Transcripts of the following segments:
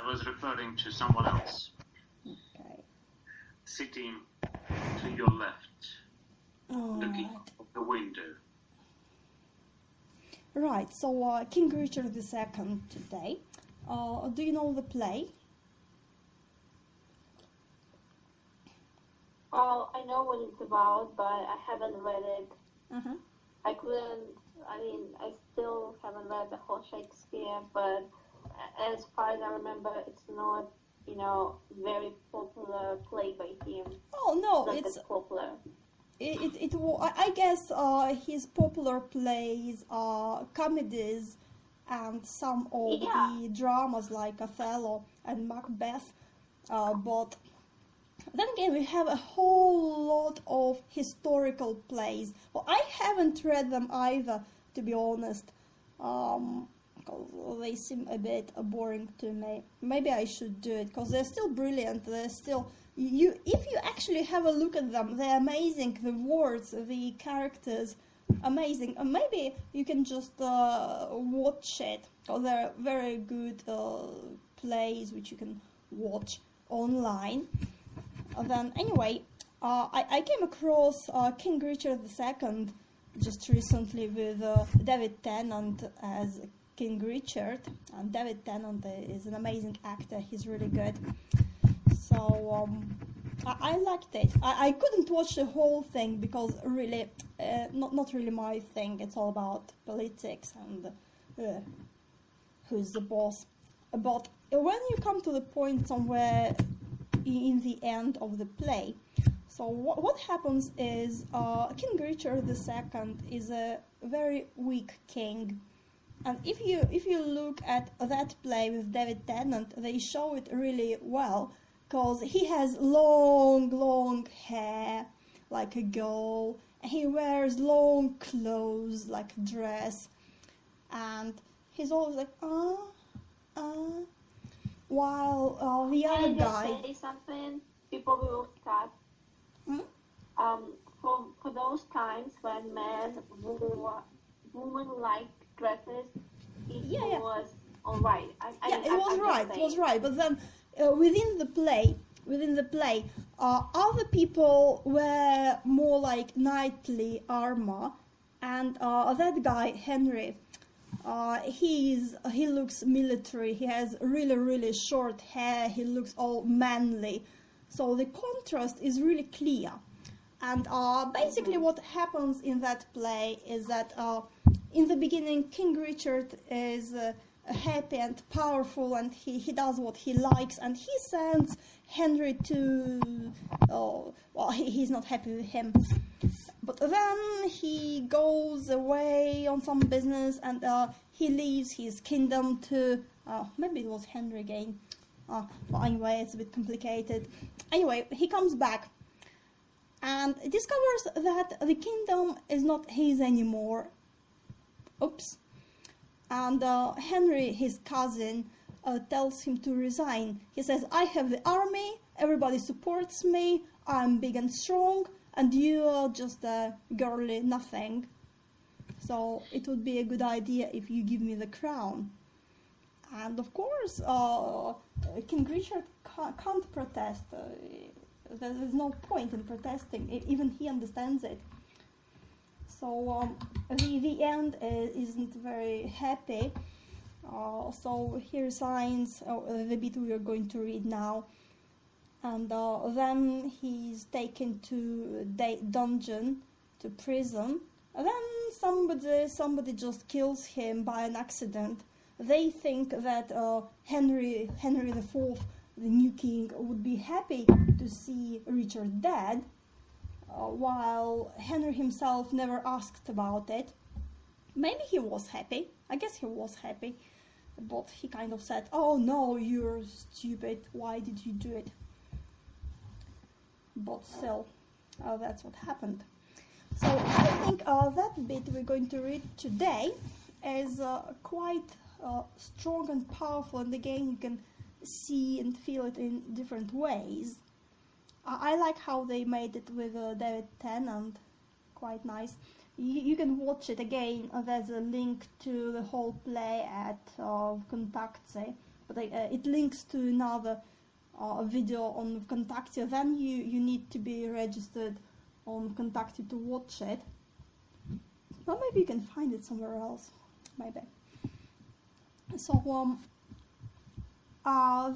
I was referring to someone else. Okay. Sitting to your left, looking out the window. Right, so King Richard II today. Do you know the play? Well, I know what it's about, but I haven't read it. Uh-huh. I still haven't read the whole Shakespeare, but as far as I remember, it's not, very popular play by him. Oh, no, it's not that popular. I guess his popular plays are comedies and some of the dramas like Othello and Macbeth, but then again we have a whole lot of historical plays. Well, I haven't read them either, to be honest, because they seem a bit boring to me. Maybe I should do it, because they're still brilliant. They're still... if you actually have a look at them, they're amazing. The words, the characters, amazing. Maybe you can just watch it, because they're very good plays which you can watch online. Then anyway, I came across King Richard II just recently with David Tennant as King Richard, and David Tennant is an amazing actor. He's really good. So I liked it. I couldn't watch the whole thing because really, not really my thing. It's all about politics and who's the boss. But when you come to the point somewhere in the end of the play, so what happens is King Richard II is a very weak king. And if you look at that play with David Tennant, they show it really well, because he has long hair like a girl, and he wears long clothes like a dress, and he's always like while the other guy... Can I just say something? People will start. For those times when men wore woman-like dresses, it was all right. It was right. But then within the play, other people wear more like knightly armor, and that guy Henry, he looks military. He has really short hair. He looks all manly. So the contrast is really clear. And basically what happens in that play is that in the beginning King Richard is happy and powerful, and he does what he likes, and he sends Henry to... he's not happy with him. But then he goes away on some business, and he leaves his kingdom to... maybe it was Henry again. Well, anyway, it's a bit complicated. Anyway, he comes back and discovers that the kingdom is not his anymore. Oops. And Henry, his cousin, tells him to resign. He says, I have the army, everybody supports me, I'm big and strong, and you are just a girly nothing. So it would be a good idea if you give me the crown. And of course, King Richard can't protest. There's no point in protesting. Even he understands it. So the end isn't very happy. So he resigns, the bit we are going to read now. And then he's taken to dungeon, to prison. And then somebody just kills him by an accident. They think that Henry IV, the new king, would be happy to see Richard dead, while Henry himself never asked about it. Maybe he was happy. I guess he was happy. But he kind of said, oh no, you're stupid. Why did you do it? But still, that's what happened. So I think that bit we're going to read today is quite strong and powerful, and again you can see and feel it in different ways. I like how they made it with David Tennant, quite nice. You can watch it again. There's a link to the whole play at Kontakte, but it links to another video on Vkontakte. Then you need to be registered on Vkontakte to watch it. Well, maybe you can find it somewhere else, maybe. So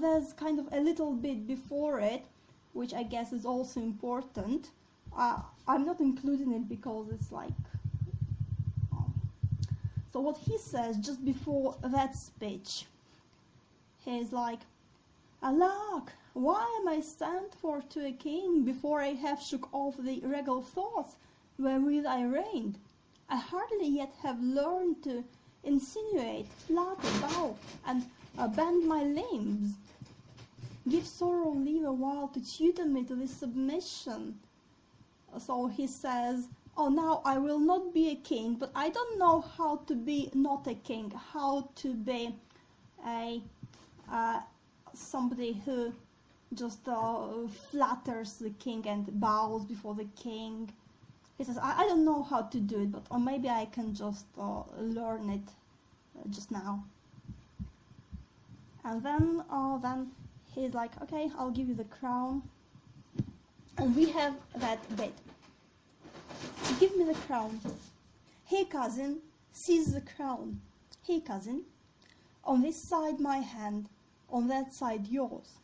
there's kind of a little bit before it, which I guess is also important. I'm not including it because it's like... So what he says just before that speech, he's like, "Alack, why am I sent for to a king before I have shook off the regal thoughts wherewith I reigned? I hardly yet have learned to insinuate, flatter, bow, and bend my limbs. Give sorrow leave a while to tutor me to this submission." So he says, "Oh, now I will not be a king, but I don't know how to be not a king, how to be a somebody who just flatters the king and bows before the king." He says, I don't know how to do it, but or maybe I can just learn it just now." And then he's like, "Okay, I'll give you the crown." And we have that bit. "Give me the crown." "Hey, cousin, seize the crown." "Hey, cousin, on this side my hand, on that side yours."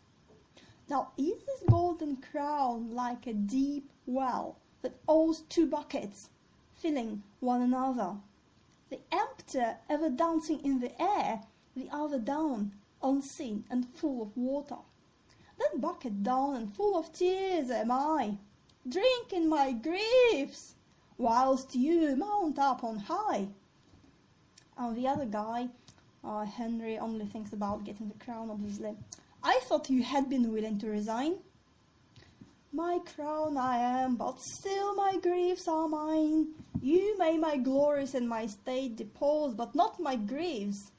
Now, is this golden crown like a deep well that owes two buckets, filling one another, the empty ever dancing in the air, the other down, unseen and full of water? That bucket down and full of tears am I, drinking my griefs, whilst you mount up on high. And the other guy, Henry, only thinks about getting the crown, obviously. "I thought you had been willing to resign." "My crown I am, but still my griefs are mine. You may my glories and my state depose, but not my griefs.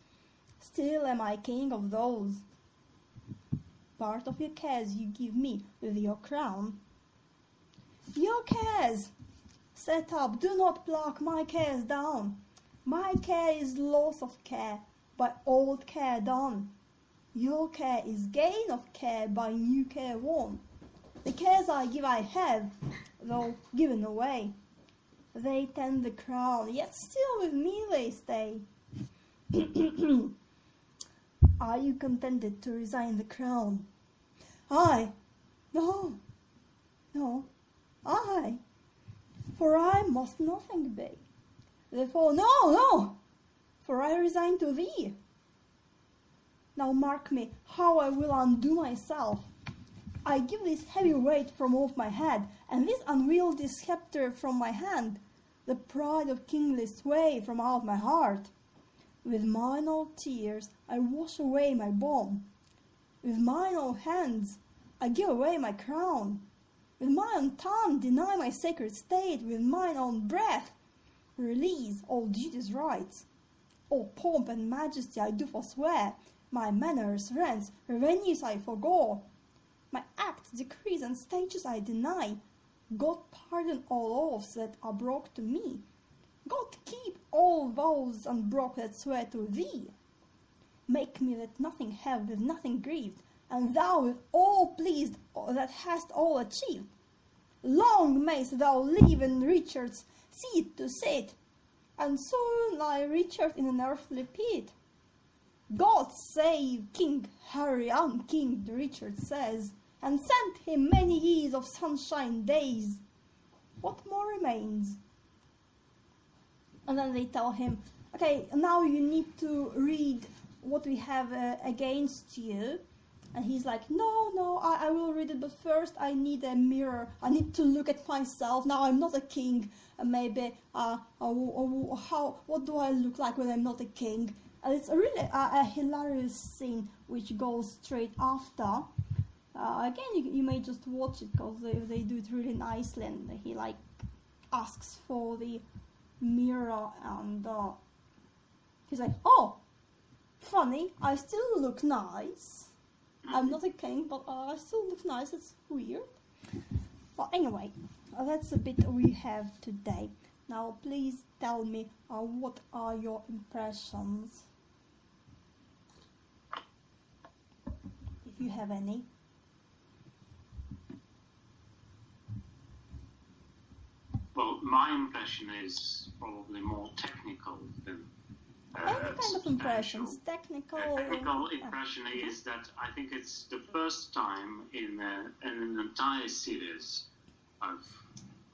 Still am I king of those." "Part of your cares you give me with your crown." "Your cares! Set up, do not pluck my cares down. My care is loss of care, by old care done. Your care is gain of care, by new care won. The cares I give I have, though given away. They tend the crown, yet still with me they stay." "Are you contented to resign the crown?" "I? No, I. For I must nothing be. Therefore, no, for I resign to thee. Now mark me, how I will undo myself. I give this heavy weight from off my head, and this unwieldy sceptre from my hand, the pride of kingly sway from out my heart. With mine own tears I wash away my bomb. With mine own hands I give away my crown. With my own tongue deny my sacred state. With mine own breath release all duty's rights. All pomp and majesty I do forswear. My manners, rents, revenues I forego. My acts, decrees, and statutes I deny. God pardon all oaths that are broke to me. God keep all vows unbroke that swear to thee. Make me that nothing have, with nothing grieved, and thou with all pleased that hast all achieved. Long mayst thou live in Richard's seat to sit, and soon lie Richard in an earthly pit. God save King Harry, King Richard says, and send him many years of sunshine days. What more remains? And then they tell him, okay, now you need to read what we have against you. And he's like, no, I will read it, but first I need a mirror. I need to look at myself. Now I'm not a king. Maybe, what do I look like when I'm not a king? And it's really a hilarious scene which goes straight after. Again, you may just watch it because they do it really nicely, and he like asks for the mirror, and he's like, oh, funny, I still look nice. I'm not a king, but I still look nice. It's weird. Well, anyway, that's a bit we have today. Now, please tell me what are your impressions? you have any. Well, my impression is probably more technical than Any kind of impressions, technical. Technical impression is that I think it's the first time in an entire series of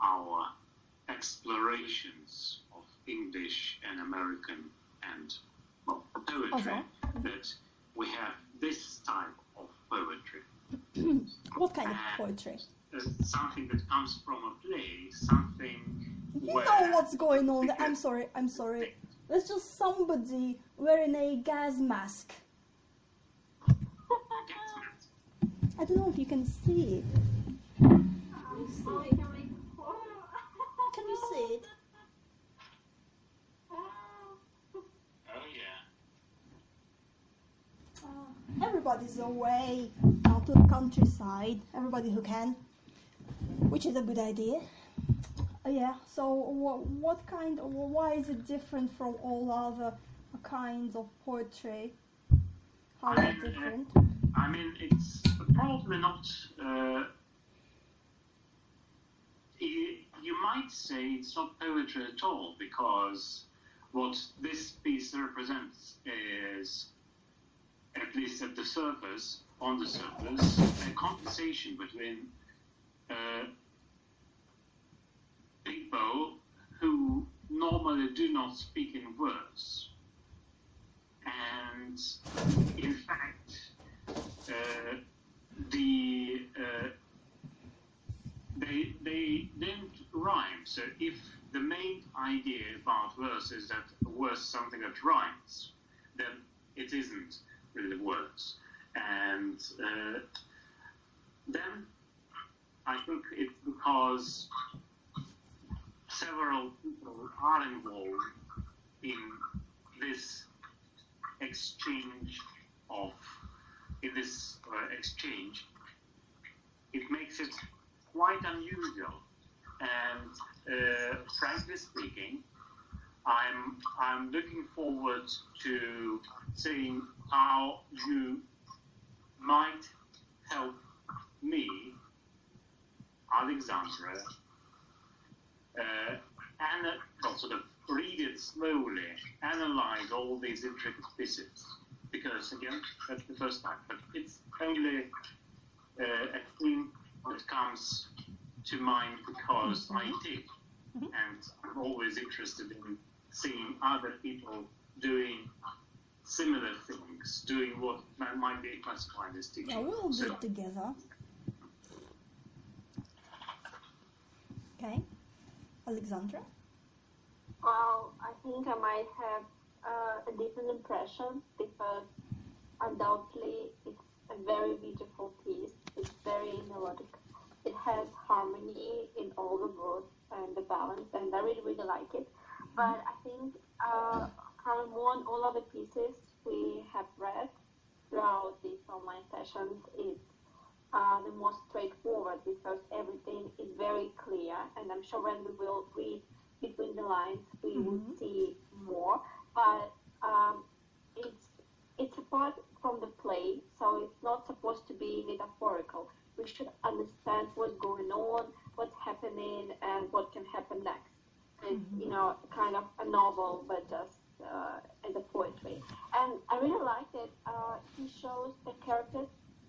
our explorations of English and American and poetry that we have this type of poetry. What kind of poetry? Something that comes from a play, something You where... know what's going on. I'm sorry. There's just somebody wearing a gas mask. I don't know if you can see it. Can you see it? Oh yeah. Everybody's away out to the countryside. Everybody who can, which is a good idea. Yeah. So, why is it different from all other kinds of poetry? How is it different? I mean, it's probably not. You might say it's not poetry at all, because what this piece represents is, at least at the surface, a conversation between people who normally do not speak in words. And in fact, they didn't rhyme. So if the main idea about verse is that a verse is something that rhymes, then it isn't really words. And then I think it's because several people are involved in this exchange. It makes it quite unusual, and frankly speaking, I'm looking forward to seeing how you might help me, Alexandra, sort of read it slowly, analyze all these intricate pieces, because again, that's the first time, but it's only a thing that comes to mind because I did, and I'm always interested in seeing other people doing similar things, doing what might be classified as teaching. Yeah, we'll do it together. Okay, Alexandra? Well, I think I might have a different impression, because undoubtedly it's a very beautiful piece. It's very melodic. It has harmony in all the words and the balance, and I really, really like it. But I think from all of the pieces we have read throughout these online sessions, it's the most straightforward, because everything is very clear, and I'm sure when we will read between the lines we will see more. But it's apart from the play, so it's not supposed to be metaphorical. We should understand what's going on, what's happening, and what can happen next. It's kind of a novel, but just as a poetry. And I really like that he shows the characters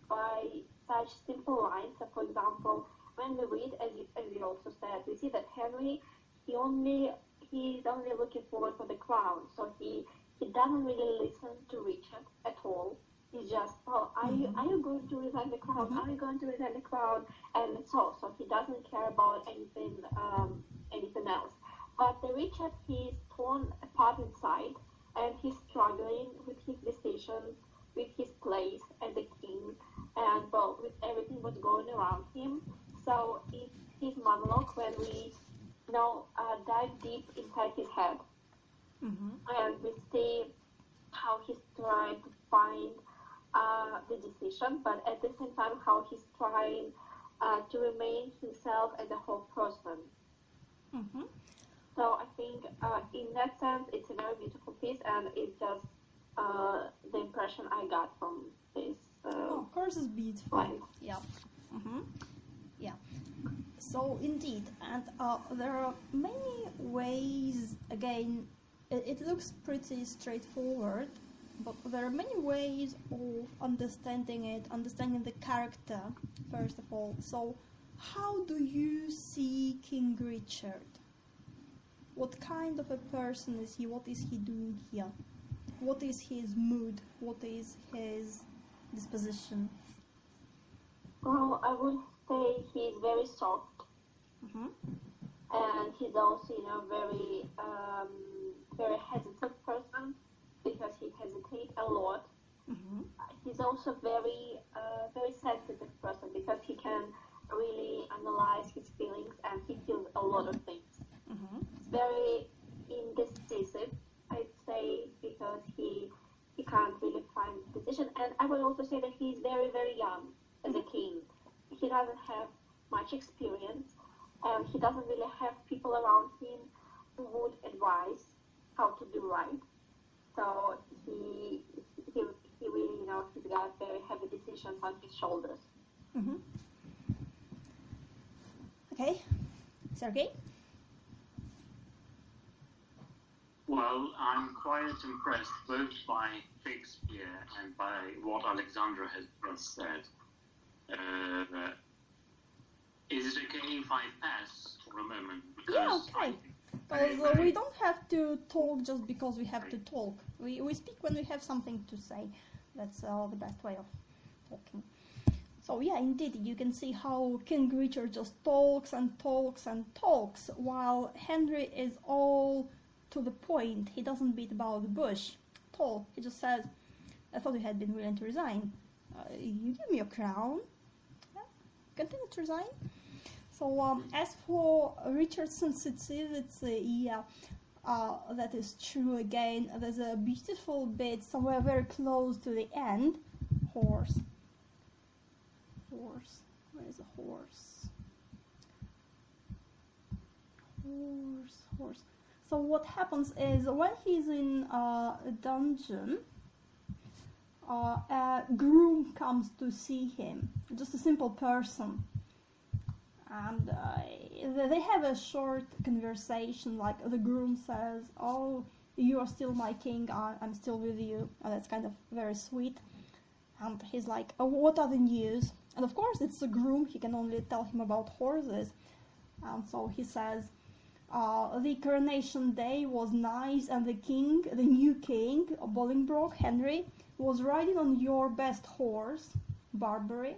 by such simple lines. So, for example, when we read, as you also said, we see that Henry, he's only looking forward for the clown. So he doesn't really listen to Richard at all. He's just, are you going to resign the clown? Are you going to resign the clown? And so he doesn't care about anything else. But the Richard, he's torn apart inside, and he's struggling with his decisions, with his place as a king, and with everything what's going around him. So it's his monologue when we dive deep inside his head, and we see how he's trying to find the decision, but at the same time how he's trying to remain himself as a whole person. So I think in that sense it's a very beautiful piece, and it's just the impression I got from this Of course, it's beautiful. Right. Yeah. Yeah. So indeed, and there are many ways. Again, it looks pretty straightforward, but there are many ways of understanding it, understanding the character. First of all, so how do you see King Richard? What kind of a person is he? What is he doing here? What is his mood? What is his disposition? Well, I would say he's very soft, and he's also, very, very hesitant person because he hesitates a lot. He's also very, very sensitive person because he can really analyze his feelings and he feels a lot of things. He's very indecisive, I'd say, because he can't really find a decision. And I would also say that he's very, very young as a king. He doesn't have much experience, and he doesn't really have people around him who would advise how to do right. So he really, he's got very heavy decisions on his shoulders. Okay, Sergey? Well, I'm quite impressed both by Shakespeare and by what Alexandra has just said. Is it okay if I pass for a moment? Yeah, okay. Because we don't have to talk just because we have to talk. We speak when we have something to say. That's the best way of talking. So yeah, indeed, you can see how King Richard just talks and talks and talks, while Henry is all to the point. He doesn't beat about the bush at all. He just says, I thought you had been willing to resign. You give me a crown. Yeah, continue to resign. So as for Richard's sensitivity, that is true again. There's a beautiful bit somewhere very close to the end. Horse. Where is a horse? Horse. So what happens is when he's in a dungeon, a groom comes to see him, just a simple person, and they have a short conversation. Like the groom says, "Oh, you are still my king. I'm still with you." And that's kind of very sweet. And he's like, "Oh, what are the news?" And of course, it's the groom. He can only tell him about horses. And so he says, the coronation day was nice, and the new king, Bolingbroke, Henry, was riding on your best horse, Barbary.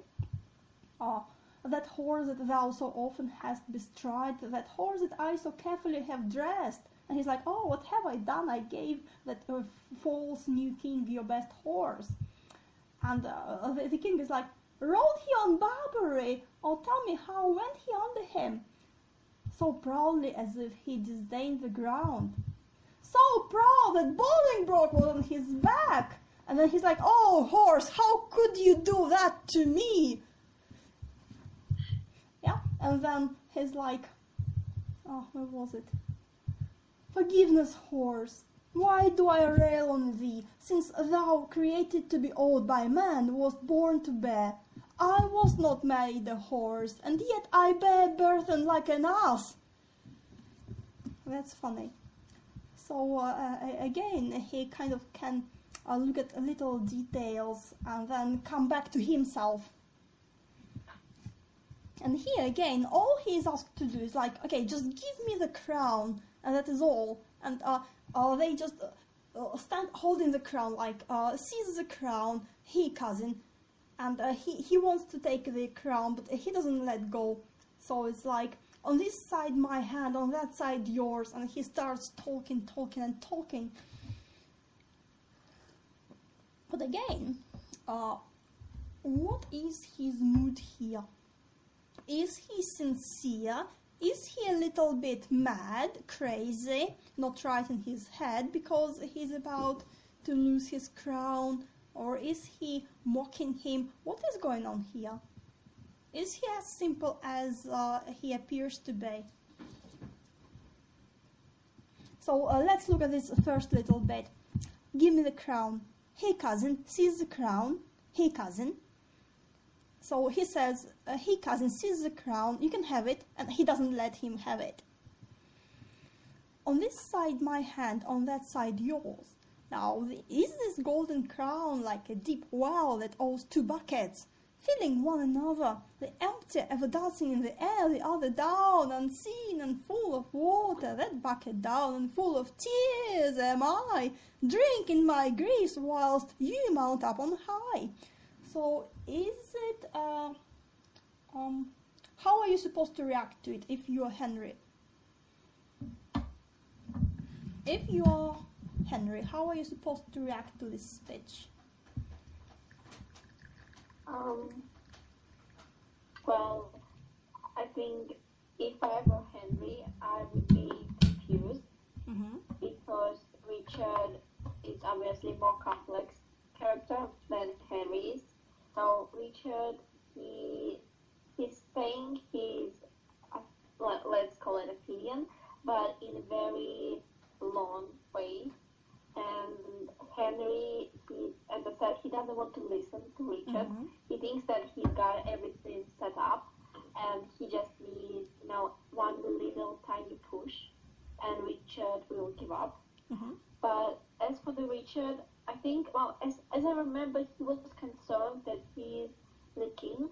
That horse that thou so often hast bestride, that horse that I so carefully have dressed. And he's like, oh, what have I done? I gave that false new king your best horse. And the king is like, rode he on Barbary? Oh, tell me, how went he under him? So proudly as if he disdained the ground. So proud that Bolingbroke was on his back. And then he's like, oh, horse, how could you do that to me? Yeah, and then he's like, oh, where was it? Forgiveness, horse, why do I rail on thee, since thou, created to be awed by man, wast born to bear? I was not made a horse, and yet I bear burthen like an ass. That's funny. So again, he kind of can look at little details and then come back to himself. And here again, all he is asked to do is like, okay, just give me the crown, and that is all. And they just stand holding the crown, like seize the crown, cousin. And he wants to take the crown, but he doesn't let go. So it's like, on this side my hand, on that side yours. And he starts talking. But again, what is his mood here? Is he sincere? Is he a little bit mad, crazy, not right in his head because he's about to lose his crown? Or is he mocking him? What is going on here? Is he as simple as he appears to be? So let's look at this first little bit. Give me the crown. Hey cousin, seize the crown. "Hey cousin." So he says, "Hey cousin, seize the crown, you can have it," and he doesn't let him have it. "On this side my hand, on that side yours. Now, is this golden crown like a deep well that owes two buckets, filling one another, the empty ever dancing in the air, the other down, unseen and full of water, that bucket down and full of tears am I, drinking my griefs whilst you mount up on high." So is it, how are you supposed to react to it if you are Henry? If you are Henry, how are you supposed to react to this speech? Well, I think if I were Henry, I would be confused because Richard is obviously more complex character than Henry is. So Richard, he's saying his, let's call it opinion, but in a very long way. And Henry, as I said, he doesn't want to listen to Richard. He thinks that he's got everything set up, and he just needs, one little tiny push, and Richard will give up. But as for the Richard, I think, as I remember, he was concerned that he's the king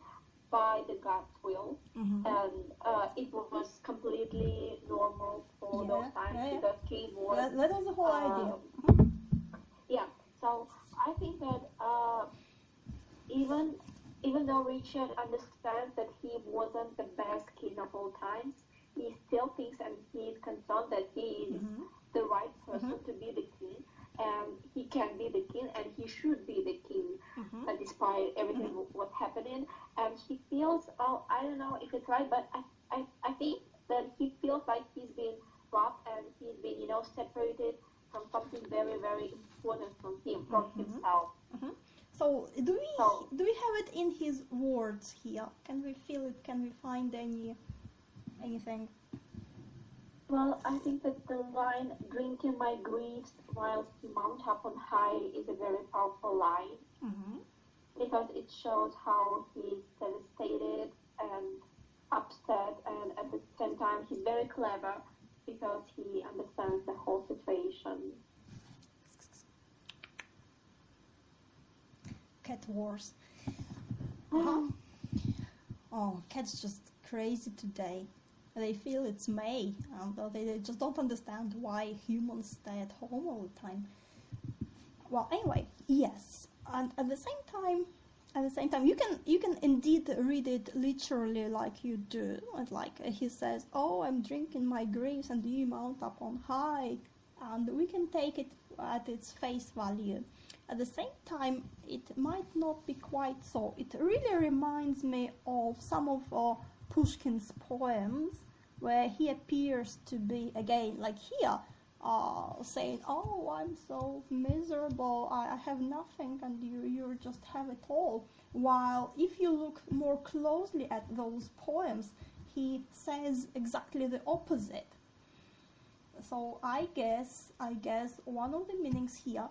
by the God's will, and it was completely normal for those times because king was... That was the whole idea. Yeah, so I think that even though Richard understands that he wasn't the best king of all times, he still thinks and he is concerned that he is the right person to be the king, and he can be the king, and he should be the king, despite everything what's happening. And he feels, I don't know if it's right, but I think that he feels like he's been robbed and he's been, separated from something very, very important from himself. So do we have it in his words here? Can we feel it? Can we find anything? Well, I think that the line, "drinking my griefs whilst you mount up on high," is a very powerful line because it shows how he's devastated and upset, and at the same time he's very clever because he understands the whole situation. Cat wars. Oh, cats just crazy today. They feel it's May, and they just don't understand why humans stay at home all the time. Well, anyway, yes, and at the same time, you can indeed read it literally like you do. And like he says, "Oh, I'm drinking my griefs, and you mount up on high," and we can take it at its face value. At the same time, it might not be quite so. It really reminds me of some of Pushkin's poems, where he appears to be, again, like here, saying, "Oh, I'm so miserable, I have nothing, and you just have it all." While if you look more closely at those poems, he says exactly the opposite. So I guess one of the meanings here,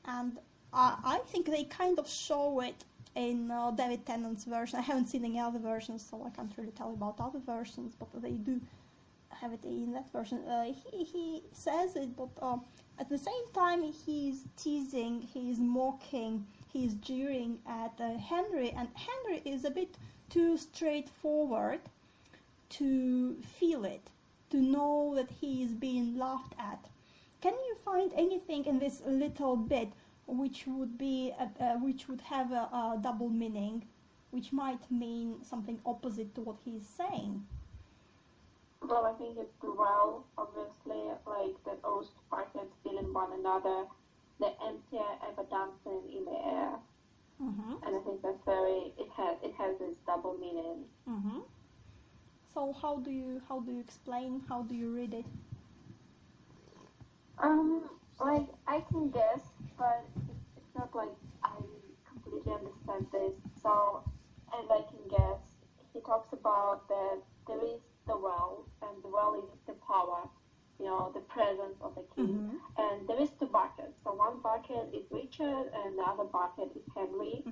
and I think they kind of show it in David Tennant's version. I haven't seen any other versions, so I can't really tell about other versions, but they do have it in that version. He says it, but at the same time he's teasing, he's mocking, he's jeering at Henry, and Henry is a bit too straightforward to feel it, to know that he is being laughed at. Can you find anything in this little bit which would be which would have a double meaning, which might mean something opposite to what he's saying? Well, I think it's the well, obviously, like that those partners feeling one another, the empty air ever dancing in the air, and I think that's it has this double meaning. So how do you explain? How do you read it? Like I can guess, but it's not like I completely understand this. So, as I can guess, he talks about that there is the well, and the well is the power, the presence of the king. And there is two buckets. So one bucket is Richard, and the other bucket is Henry.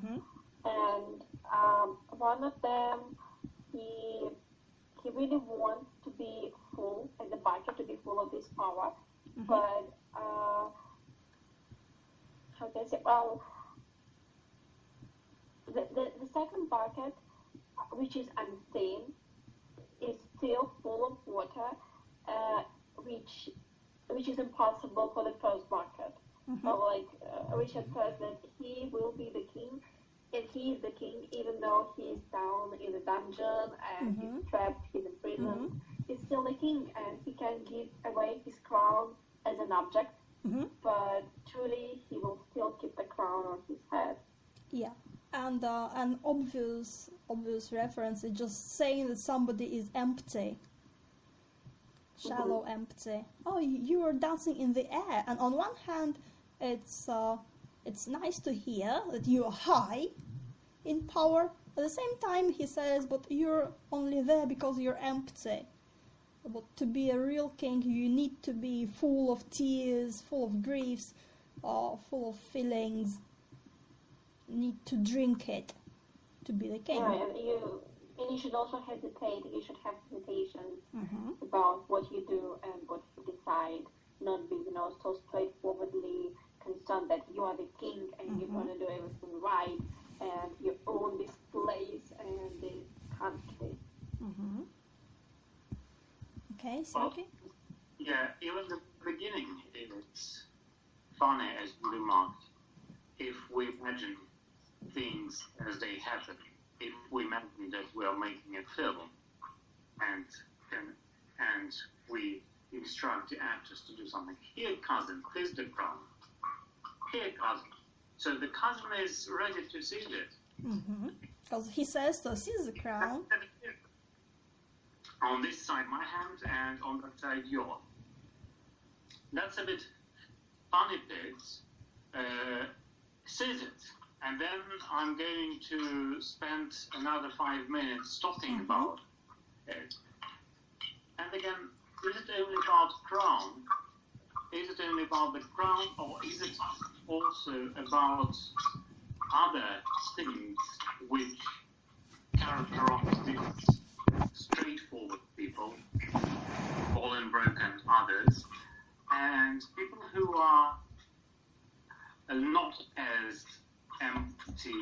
And one of them, he really wants to be full, like the bucket to be full of this power. But how can I say? Well, the second bucket, which is unseen, is still full of water, which is impossible for the first bucket. So Richard says that he will be the king, and he is the king even though he's down in the dungeon and he's trapped, he's in prison. He's still the king, and he can give away his crown as an object, but truly he will still keep the crown on his head. Yeah. And an obvious reference is just saying that somebody is empty, shallow, empty. Oh, you are dancing in the air, and on one hand, it's nice to hear that you are high in power. At the same time, he says, but you're only there because you're empty. But to be a real king, you need to be full of tears, full of griefs, full of feelings. Need to drink it to be the king. Right, and you should also hesitate. You should have hesitations about what you do and what you decide. Not be, so straightforwardly concerned that you are the king and you're going to do everything right and you own this place and this country. Okay, so okay. Yeah, even the beginning is funny, as you remarked. If we imagine things as they happen, if we imagine that we are making a film and we instruct the actors to do something. Here, cousin, here's the crown. Here, cousin. So the cousin is ready to seize it. Because he says to seize the crown. On this side, my hand, and on that side, yours. That's a bit funny bits. Seize it. And then I'm going to spend another 5 minutes talking about it. And again, is it only about crown? Is it only about the crown, or is it also about other things which characterize these straightforward people, fallen, broken others, and people who are not as empty,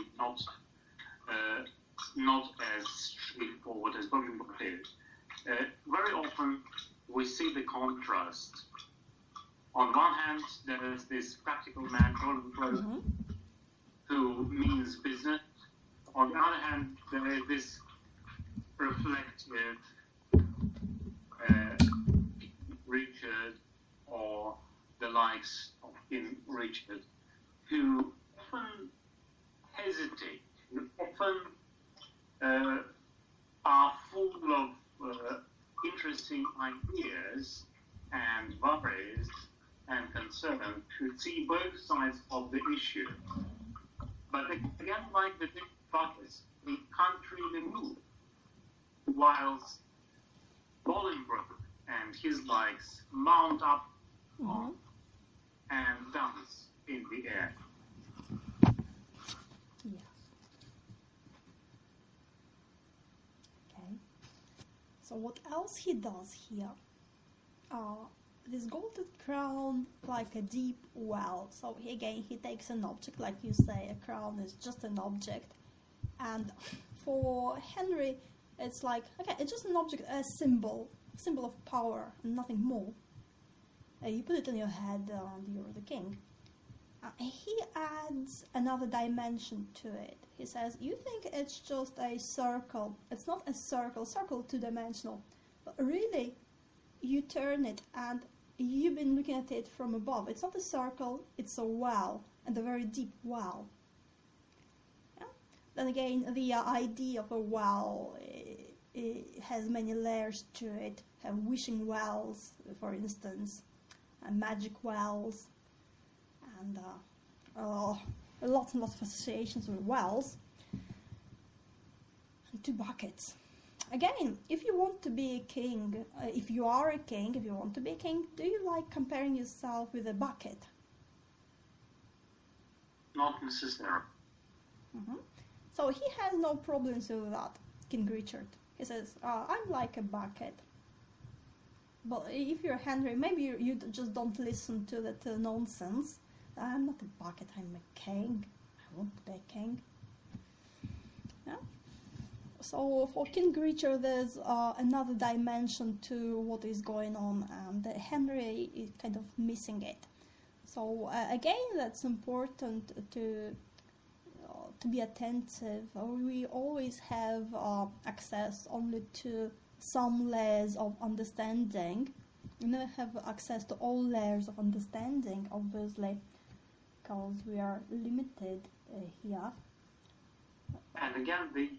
not as straightforward as Bolingbroke is. Very often we see the contrast. On one hand, there is this practical man, Bolingbroke, who means business. On the other hand, there is this reflective Richard, or the likes of King Richard, who often hesitate, often are full of interesting ideas and worries and concerns, to see both sides of the issue. But again, like the big buckets, they can't really move, whilst Bolingbroke and his likes mount up on and dance in the air. Yeah. Okay. So what else he does here? This golden crown, like a deep well. So he takes an object, like you say, a crown is just an object. And for Henry, it's like, okay, it's just an object, a symbol of power, and nothing more. You put it on your head and you're the king. He adds another dimension to it. He says, you think it's just a circle. It's not a circle two-dimensional. But really, you turn it and you've been looking at it from above. It's not a circle, it's a well, and a very deep well. Yeah? Then again, the idea of a well it has many layers to it. Have wishing wells, for instance, and magic wells, and lots and lots of associations with wells. And two buckets. Again, if you want to be a king, if you are a king, if you want to be a king, do you like comparing yourself with a bucket? Not necessarily. So he has no problems with that, King Richard. He says, I'm like a bucket. But if you're Henry, maybe you just don't listen to that nonsense. I'm not a bucket, I'm a king. I want to be a king. Yeah. So for King Richard, there's another dimension to what is going on, and Henry is kind of missing it. So again, that's important to be attentive. We always have access only to some layers of understanding. We never have access to all layers of understanding, obviously, because we are limited here. And again, the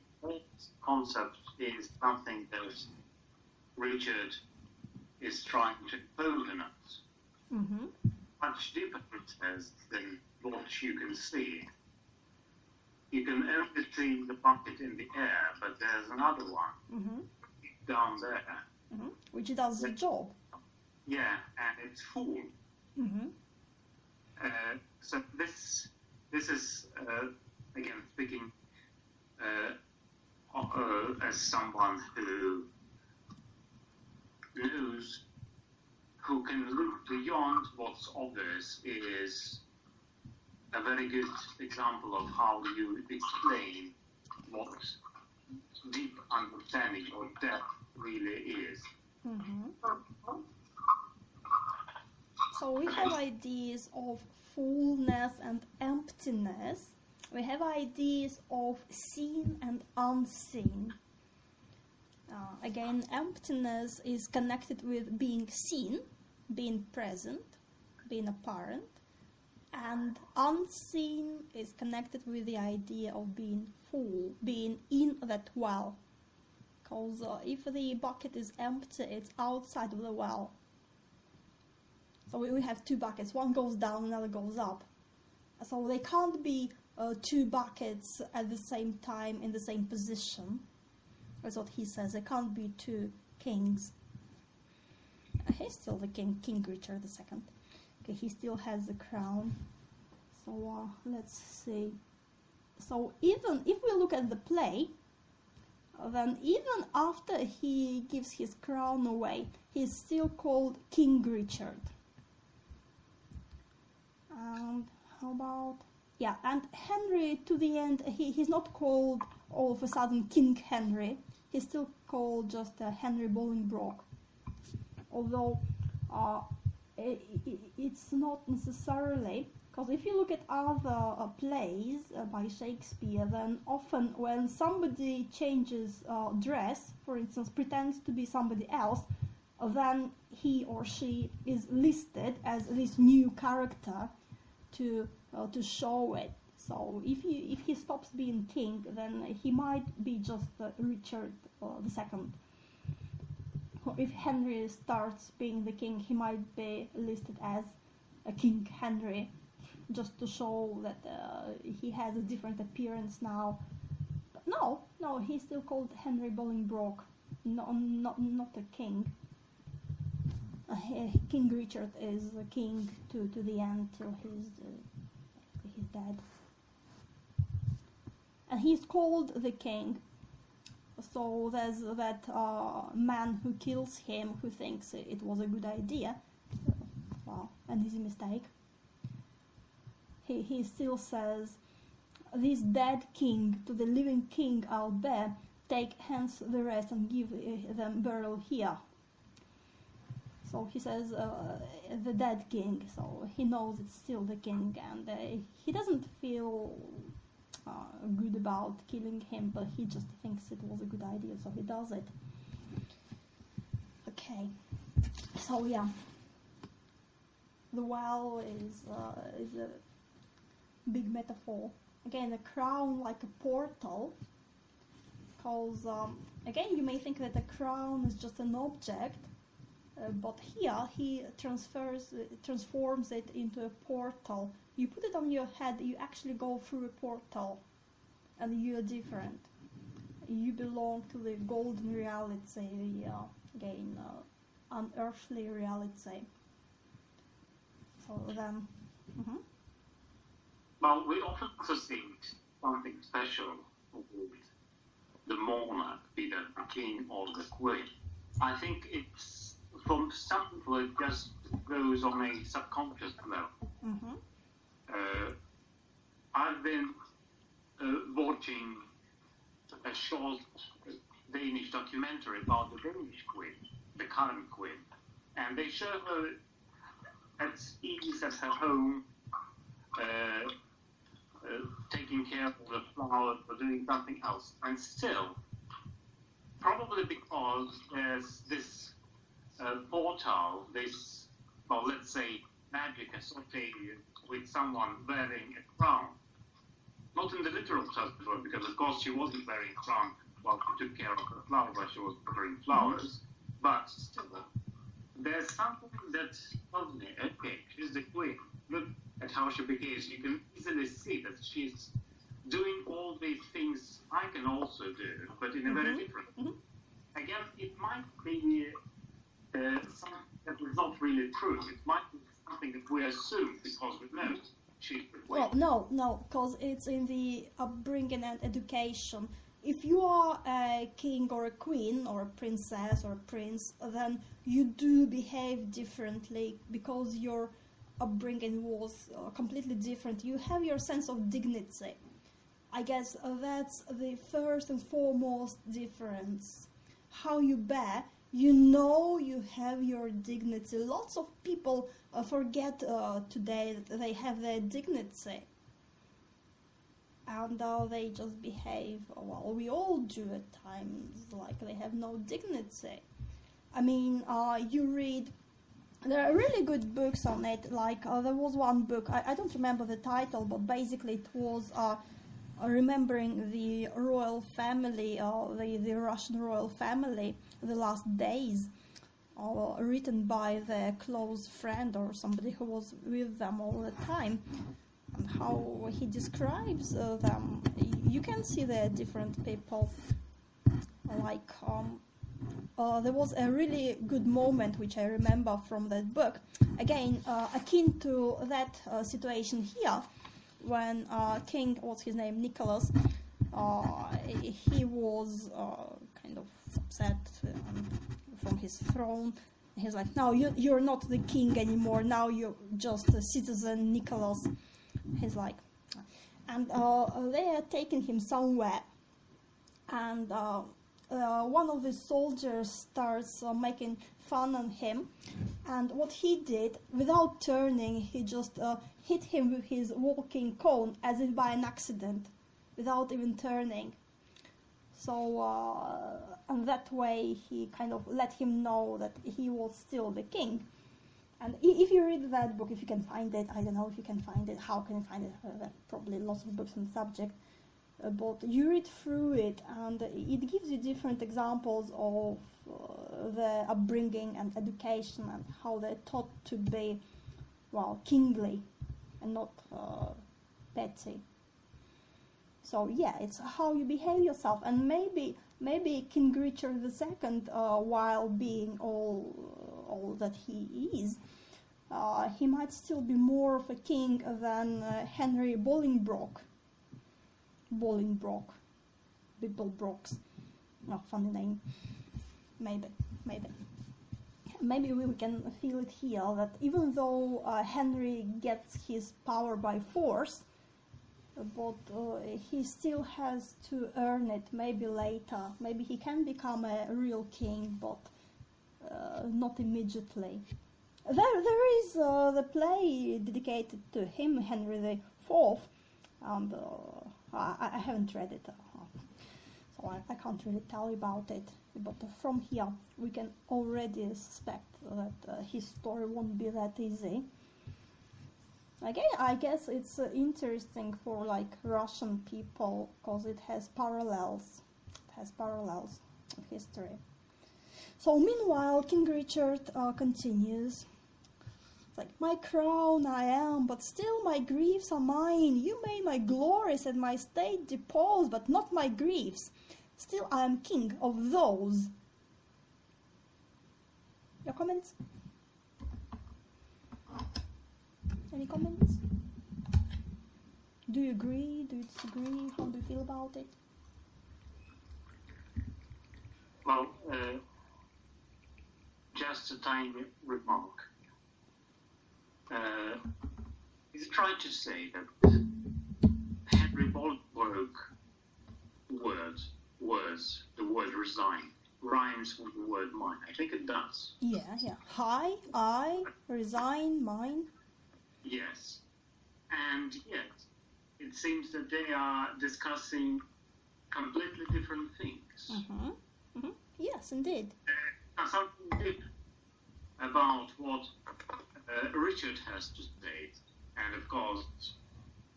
concept is something that Richard is trying to impose on us. Much deeper than what you can see. You can only see the bucket in the air, but there's another one down there. Which does the job. Yeah, and it's full. So this is, again, speaking as someone who knows, who can look beyond what's obvious, is a very good example of how you explain what deep understanding or depth really is. So we have ideas of fullness and emptiness. We have ideas of seen and unseen. Again, emptiness is connected with being seen, being present, being apparent, and unseen is connected with the idea of being full, being in that well. Because if the bucket is empty, it's outside of the well. So we have two buckets, one goes down, another goes up. So they can't be two buckets at the same time in the same position. That's what he says. There can't be two kings. He's still the king, King Richard II. Okay, he still has the crown. So let's see. So even if we look at the play, then even after he gives his crown away, he's still called King Richard. And how about... Yeah, and Henry, to the end, he's not called all of a sudden King Henry. He's still called just Henry Bolingbroke. Although it's not necessarily, because if you look at other plays by Shakespeare, then often when somebody changes dress, for instance, pretends to be somebody else, then he or she is listed as this new character to show it. So if he stops being king, then he might be just Richard II. Or if Henry starts being the king, he might be listed as a King Henry, just to show that he has a different appearance now. But no, he's still called Henry Bolingbroke, not a king. King Richard is a king to the end till he's dead. And he's called the king. So there's that man who kills him who thinks it was a good idea. Well, and it's a mistake. He still says, "This dead king to the living king I'll bear, take hence the rest and give them burial here." So he says the dead king, so he knows it's still the king, and he doesn't feel good about killing him, but he just thinks it was a good idea, so he does it. Okay, so yeah, the well is a big metaphor. Again, a crown like a portal, because again, you may think that a crown is just an object, but here he transforms it into a portal. You put it on your head, you actually go through a portal, and you're different. you belong to the golden reality, again, unearthly reality. So then, Well, we often also think something special with the monarch, be that the king or the queen. I think it's, from some people, it just goes on a subconscious level. I've been watching a short Danish documentary about the Danish queen, the current queen, and they show her at ease at her home, taking care of the flowers or doing something else. And still, probably because there's this portal, this, well, let's say, magic associated with someone wearing a crown. Not in the literal sense, because of course she wasn't wearing a crown while she took care of her flowers, she was wearing flowers. But still, there's something that tells me, okay, she's the queen. Look at how she behaves. You can easily see that she's doing all these things I can also do, but in a very different way. Again, it might be something that is not really true. It might be something that we assume because we know she's the queen. Well, no, because it's in the upbringing and education. If you are a king or a queen or a princess or a prince, then you do behave differently because your upbringing was completely different. You have your sense of dignity. I guess that's the first and foremost difference. How you bear, you know you have your dignity. Lots of people forget today that they have their dignity. And they just behave, well, we all do at times, like they have no dignity. I mean, you read, there are really good books on it, like there was one book, I don't remember the title, but basically it was remembering the royal family, the Russian royal family, the last days, written by their close friend or somebody who was with them all the time. And how he describes them, you can see they're different people. Like, there was a really good moment which I remember from that book. Again, akin to that situation here, when King, what's his name, Nicholas, he was kind of upset from his throne. He's like, no, you're not the king anymore, now you're just a citizen, Nicholas. He's like, and they are taking him somewhere, and one of the soldiers starts making fun on him, and what he did, without turning, he just hit him with his walking cone as if by an accident, without even turning. So, and that way he kind of let him know that he was still the king. And if you read that book, if you can find it, I don't know if you can find it, how can you find it? There are probably lots of books on the subject. But you read through it, and it gives you different examples of their upbringing and education and how they're taught to be, well, kingly and not petty. So yeah, it's how you behave yourself, and maybe King Richard II, while being all that he is, he might still be more of a king than Henry Bolingbroke. Bibblebrox. Oh, funny name. Maybe we can feel it here, that even though Henry gets his power by force, but he still has to earn it, maybe later. Maybe he can become a real king, but not immediately. There is the play dedicated to him, Henry IV, and I haven't read it, so I can't really tell you about it. But from here, we can already suspect that his story won't be that easy. Again, I guess it's interesting for like Russian people because it has parallels. Of history. So meanwhile, King Richard continues. It's like, my crown I am, but still my griefs are mine. You made my glories and my state depose, but not my griefs. Still, I am king of those. Your comments? Any comments? Do you agree? Do you disagree? How do you feel about it? Well, just a tiny remark. He's trying to say that Henry Bolingbroke words, the word resign, rhymes with the word mine. I think it does. Yeah. Hi, I, resign, mine. Yes. And yet, it seems that they are discussing completely different things. Yes, indeed. Something deep about what Richard has to say, and of course,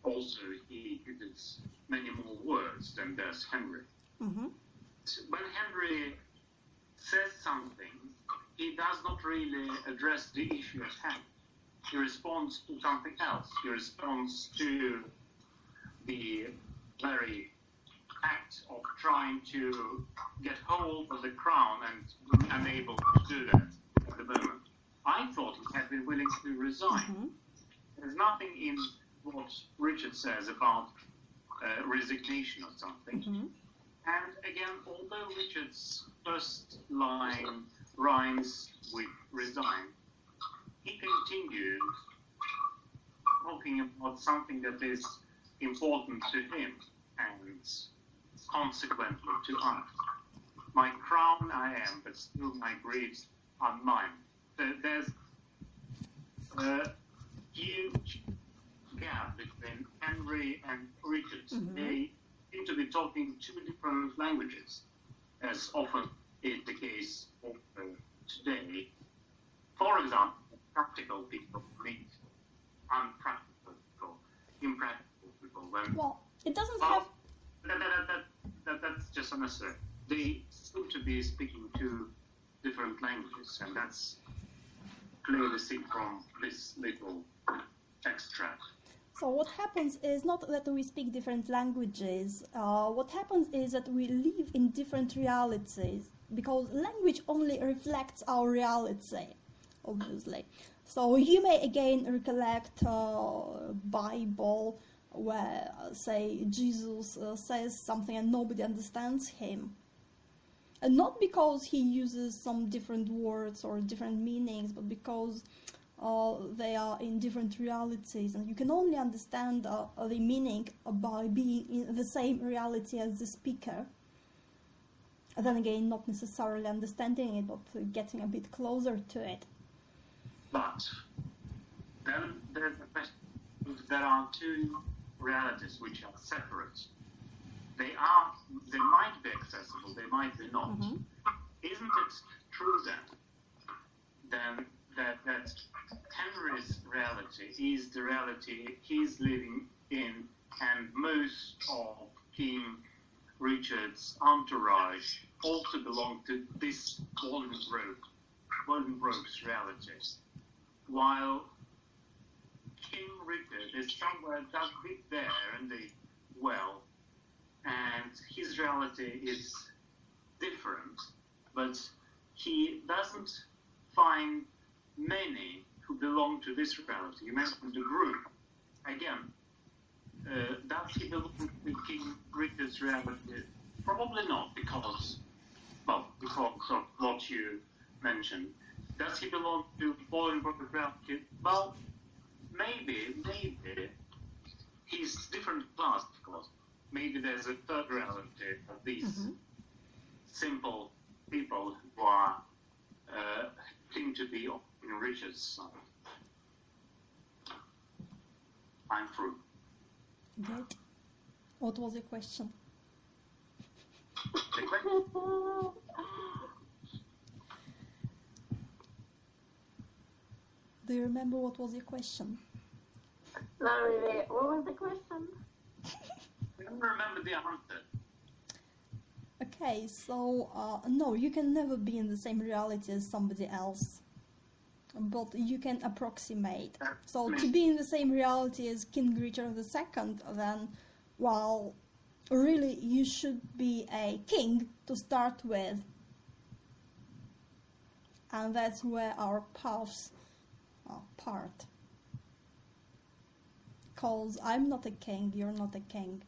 also he uses many more words than does Henry. When Henry says something, he does not really address the issue at hand. He responds to something else. He responds to the very act of trying to get hold of the crown and unable to do that at the moment. I thought he had been willing to resign. There's nothing in what Richard says about resignation or something. And again, although Richard's first line rhymes with resign, he continues talking about something that is important to him and consequently to us. My crown I am, but still my griefs are mine. There's a huge gap between Henry and Richard. They seem to be talking two different languages, as often is the case today. For example, practical people meet unpractical people, impractical people. Well, it doesn't have... That's just unnecessary. They seem to be speaking two different languages, and that's clearly seen from this little extract. So what happens is not that we speak different languages. What happens is that we live in different realities, because language only reflects our reality, obviously. So you may again recollect Bible where, say, Jesus says something and nobody understands him. And not because he uses some different words or different meanings, but because they are in different realities, and you can only understand the meaning by being in the same reality as the speaker. And then again, not necessarily understanding it, but getting a bit closer to it. But then there's the question: if there are two realities which are separate, they might be accessible, they might be not. Isn't it true then that Henry's reality is the reality he's living in, and most of King Richard's entourage also belong to this Bolingbroke's realities, while King Richard is somewhere just a bit there in the well, and his reality is different, but he doesn't find many who belong to this reality. You mentioned the group. Again, does he belong to King Richard's reality? Probably not, because of what you mentioned. Does he belong to Bolingbroke's reality? Well, maybe. He's different class, of course. Maybe there's a third reality of these simple people who are seem to be in Richard's side. I'm through. Good. What was your question? The question? Do you remember what was your question? Not really. What was the question? I don't remember the answer. Okay, so no, you can never be in the same reality as somebody else, but you can approximate. So to be in the same reality as King Richard II, then, well, really you should be a king to start with. And that's where our paths part. Because I'm not a king, you're not a king.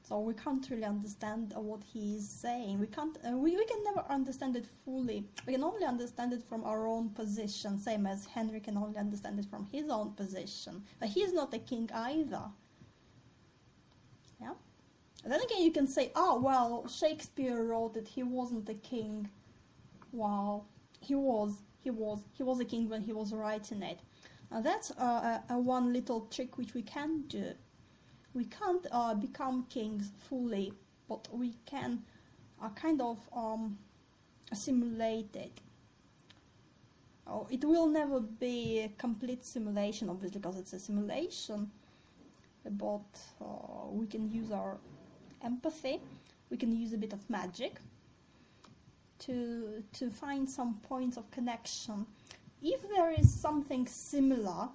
So we can't really understand what he is saying. We can't. We can never understand it fully. We can only understand it from our own position, same as Henry can only understand it from his own position. But he's not a king either. Yeah. And then again, you can say, "Oh well, Shakespeare wrote it. He wasn't a king." Well, he was a king when he was writing it. That's a one little trick which we can do. We can't become kings fully, but we can kind of simulate it. It will never be a complete simulation, obviously, because it's a simulation, but we can use our empathy, we can use a bit of magic to find some points of connection. If there is something similar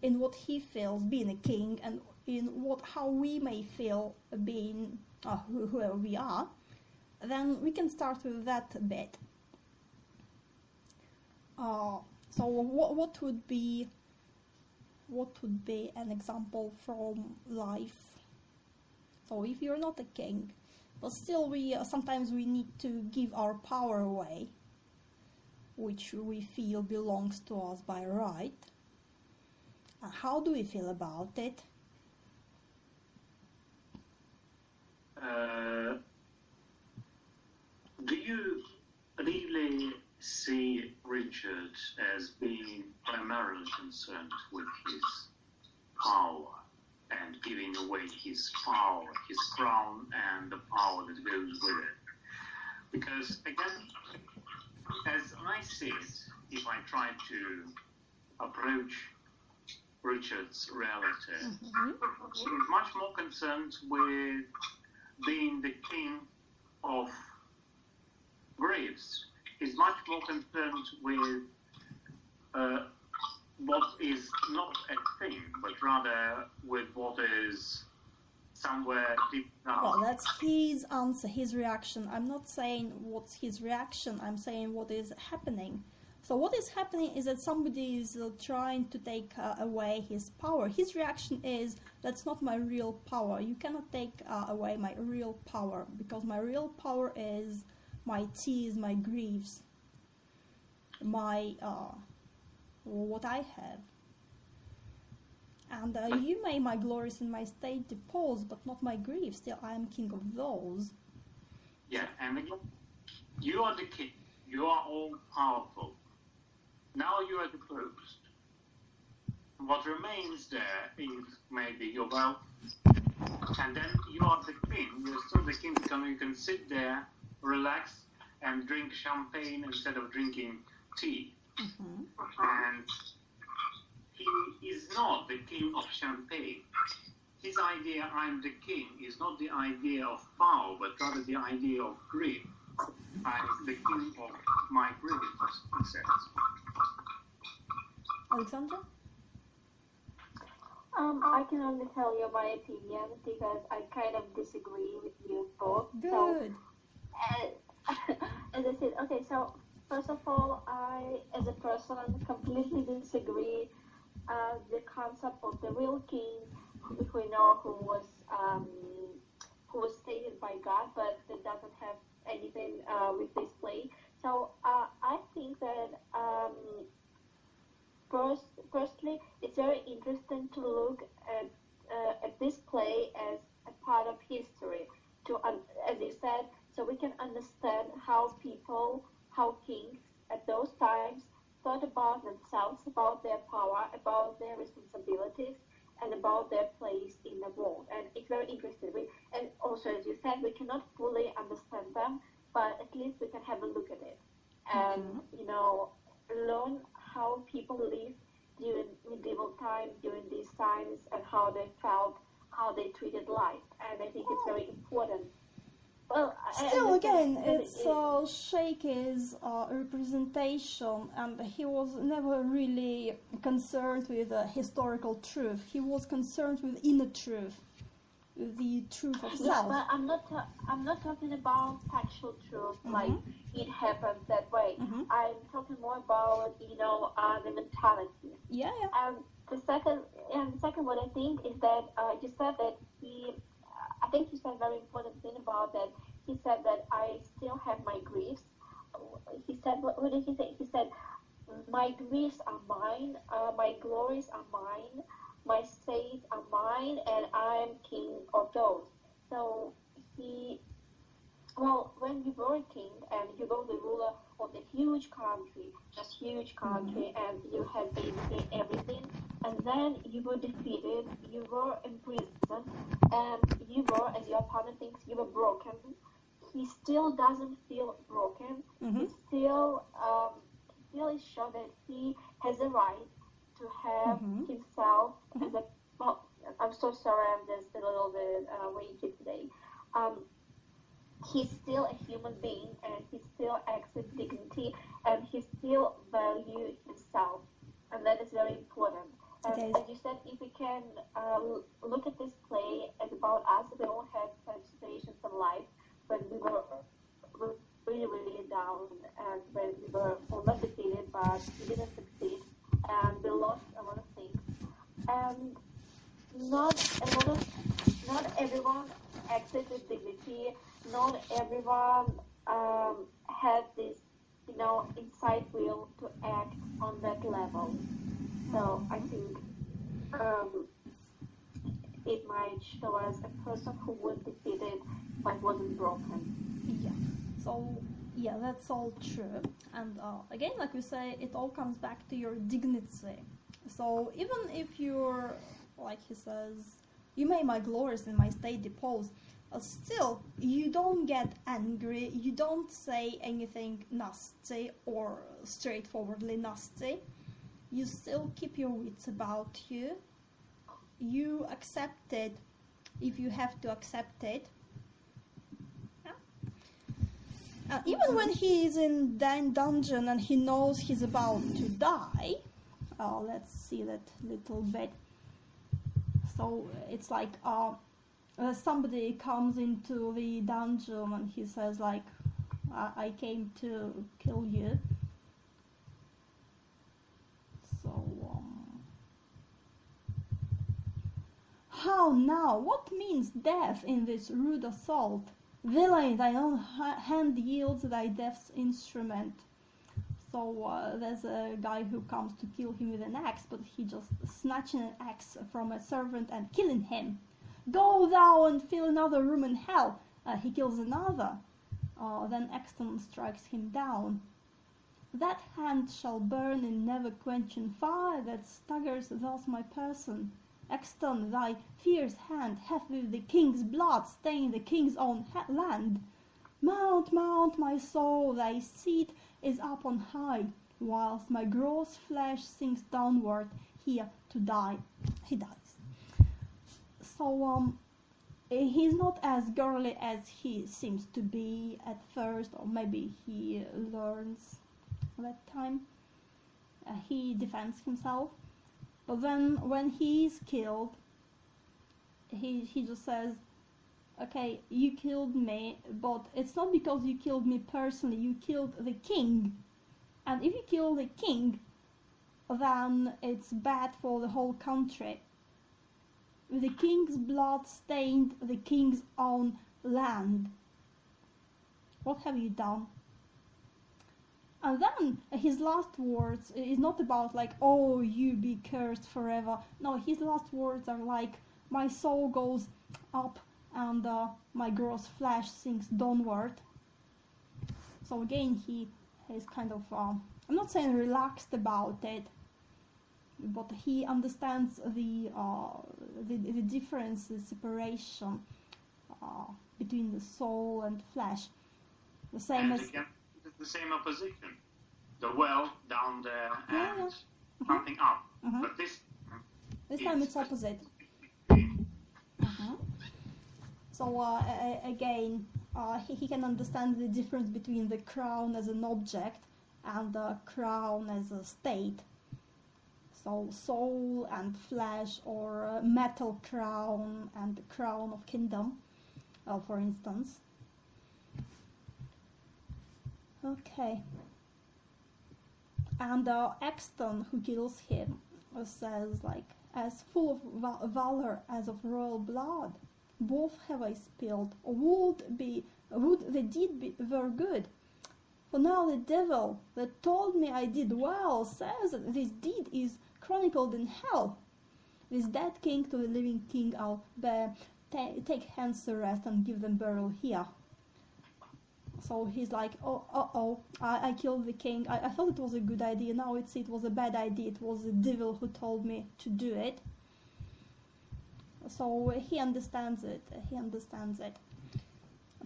in what he feels being a king and in how we may feel being whoever we are, then we can start with that a bit. So what would be an example from life? So if you're not a king, but still sometimes we need to give our power away, which we feel belongs to us by right. How do we feel about it? Do you really see Richard as being primarily concerned with his power and giving away his power, his crown, and the power that goes with it? Because, again, as I see it, if I try to approach Richard's reality, he is much more concerned with being the king of Greece. He's much more concerned with what is not a thing, but rather with what is somewhere deep down. Well, that's his answer, his reaction. I'm not saying what's his reaction, I'm saying what is happening. So what is happening is that somebody is trying to take away his power. His reaction is, that's not my real power. You cannot take away my real power, because my real power is my tears, my griefs, my what I have. And you may my glories and my state depose, but not my griefs. Still, I am king of those. Yeah, and again, you are the king. You are all powerful. Now you are deposed. What remains there is maybe your wealth, and then you are the king. You're still the king because you can sit there, relax, and drink champagne instead of drinking tea. Mm-hmm. And he is not the king of champagne. His idea, I'm the king, is not the idea of power, but rather the idea of grief. I'm the king of my grief, he says. Alexandra? I can only tell you my opinion because I kind of disagree with you both. Good. So, as I said, okay, so first of all, I, as a person, completely disagree the concept of the real king, which we know who was stated by God, but that doesn't have anything with this play. So I think that firstly, it's very interesting to look at this play as a part of history. As you said, so we can understand how kings at those times thought about themselves, about their power, about their responsibilities, and about their place in the world. And it's very interesting. And also, as you said, we cannot fully understand them, but at least we can have a look at it and, learn how people lived during medieval times, during these times, and how they felt, how they treated life. And I think it's very important. Well, still, again, it's Shakey's representation, and he was never really concerned with historical truth. He was concerned with inner truth. the truth of Yeah, self. but I'm not talking about factual truth, Mhm. like it happens that way. Mhm. I'm talking more about the mentality. Yeah, yeah. And the second what I think is that you said that I think you said a very important thing about that. He said that I still have my griefs. He said, what did he say? He said, my griefs are mine, my glories are mine, my states are mine, and I'm king of those. So he, well, when you were a king and you were the ruler of the huge country, just huge country, and you had basically everything, and then you were defeated, you were in prison, and you were, as your opponent thinks, you were broken. He still doesn't feel broken. Mhm. He still is sure that he has a right to have Mhm. himself as a. Well, I'm so sorry, I'm just a little bit wagey today. He's still a human being, and he still acts with dignity, and he still values himself, and that is very important. And It is. as you said, if we can look at this play as about us, we all had such situations in life when we were really, really down, and when we were almost defeated, but we didn't succeed, and we lost a lot of things. And not everyone acted with dignity. Not everyone had this, inside will to act on that level. So I think it might show us a person who was defeated but wasn't broken. Yeah. So, yeah, that's all true. And again, like we say, it all comes back to your dignity. So even if you're, like he says, you may my glories in my state depose, still, you don't get angry, you don't say anything nasty or straightforwardly nasty. You still keep your wits about you. You accept it if you have to accept it. Even when he is in dungeon and he knows he's about to die, let's see that little bit. So it's like somebody comes into the dungeon and he says like, I came to kill you. So, how now? What means death in this rude assault? Villain, thine own hand yields thy death's instrument. So there's a guy who comes to kill him with an axe, but he just snatching an axe from a servant and killing him. Go thou and fill another room in hell. He kills another. Then Exton strikes him down. That hand shall burn in never quenching fire that staggers thus my person. Exton, thy fierce hand hath with the king's blood stained the king's own land. Mount, mount, my soul, thy seat is up on high, whilst my gross flesh sinks downward, here to die. He dies. So, he's not as girly as he seems to be at first, or maybe he learns that time. He defends himself. But then when he's killed, he just says, okay, you killed me, but it's not because you killed me personally, you killed the king. And if you kill the king, then it's bad for the whole country. The king's blood stained the king's own land. What have you done? And then his last words is not about like, oh, you be cursed forever. No, his last words are like, my soul goes up and my gross flesh sinks downward. So again, he is kind of, I'm not saying relaxed about it, but he understands the difference, the separation between the soul and flesh. The same as the same opposition. The well down there and Yeah. something up. Mhm. But this time it's opposite. So again, he can understand the difference between the crown as an object and the crown as a state. So soul and flesh, or metal crown and crown of kingdom, for instance. Okay. And Axton, who kills him, says like, as full of valor as of royal blood, both have I spilled. Would the deed were good. For now the devil that told me I did well says that this deed is chronicled in hell. This dead king to the living king I'll take hence the rest and give them burial here. So he's like, I killed the king. I thought it was a good idea. Now it was a bad idea. It was the devil who told me to do it. So he understands it.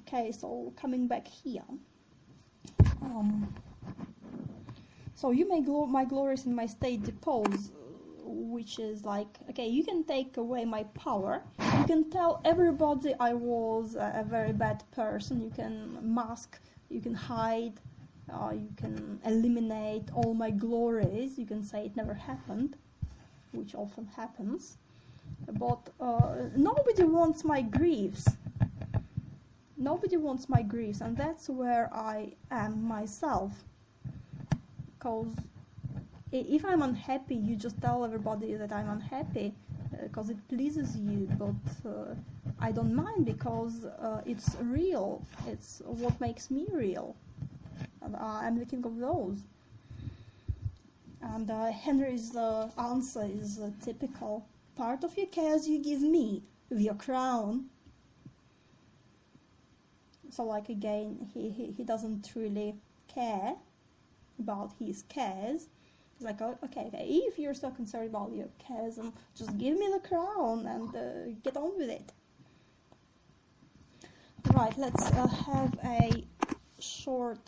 Okay, so coming back here. So you may my glories in my state depose, which is like, okay, you can take away my power. You can tell everybody I was a very bad person. You can mask, you can hide, you can eliminate all my glories. You can say it never happened, which often happens. But nobody wants my griefs. Nobody wants my griefs, and that's where I am myself. Because if I'm unhappy, you just tell everybody that I'm unhappy because it pleases you, but I don't mind because it's real. It's what makes me real, and I'm the king of those. And Henry's answer is typical. Part of your chaos you give me with your crown. So like again, he doesn't really care about his cares. He's like, oh, okay, if you're so concerned about your cares, just give me the crown and get on with it. Right, let's have a short